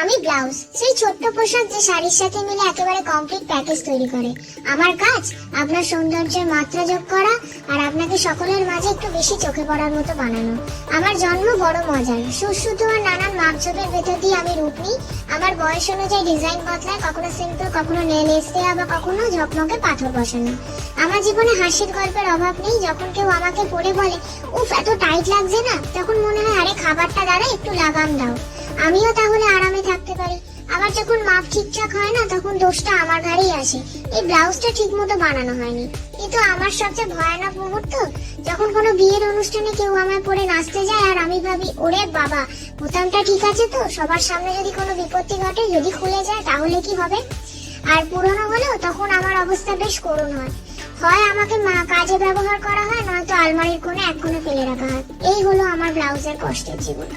আমি ব্লাউজ, সেই ছোট্ট পোশাক যে শাড়ির সাথে মিলে একেবারে কমপ্লিট প্যাকেজ তৈরি করে। আমার কাজ আপনার সৌন্দর্যের মাত্রা যোগ করা আর আপনাকে সকলের মাঝে একটু বেশি চোখে পড়ার মতো বানানো। আমার জন্ম বড় মজার, সুশ্রুত আর নানান মাপঝোপের ভেতর দিয়ে আমি রূপ নিই। আমার বয়স অনুযায়ী ডিজাইন বদলায়, কখনো সিম্পল, কখনো নেল এস্টে, আবার কখনো ঝকমকে পাথর বসানো। আমার জীবনে হাসির গল্পের অভাব নেই। যখন কেউ আমাকে পড়ে বলে উফ এত টাইট লাগছে না, তখন মনে হয় আরে খাবারটা দ্বারা একটু লাগাম দাও, আমিও তাহলে আরামে থাকতে পারি। আবার যখন মাপ ঠিকঠাক হয় না, তখন দোষটা আমার ঘাড়েই আসে, এই ব্লাউজটা ঠিক মতো বানানো হয়নি। কিন্তু আমার সবচেয়ে ভয়ানক মুহূর্ত যখন কোনো বিয়ের অনুষ্ঠানে কেউ আমায় পরে নাচতে যায় আর আমি ভাবি ওরে বাবা বোতামটা ঠিক আছে তো, সবার সামনে যদি কোনো বিপত্তি ঘটে, যদি খুলে যায় তাহলে কি হবে। আর পুরনো হলেও তখন আমার অবস্থা বেশ করুণ হয়। হয় আমাকে কাজে ব্যবহার করা হয়, নয়তো আলমারির কোণে এক কোণে ফেলে রাখা হয়। এই হলো আমার ব্লাউজের কষ্টের জীবন।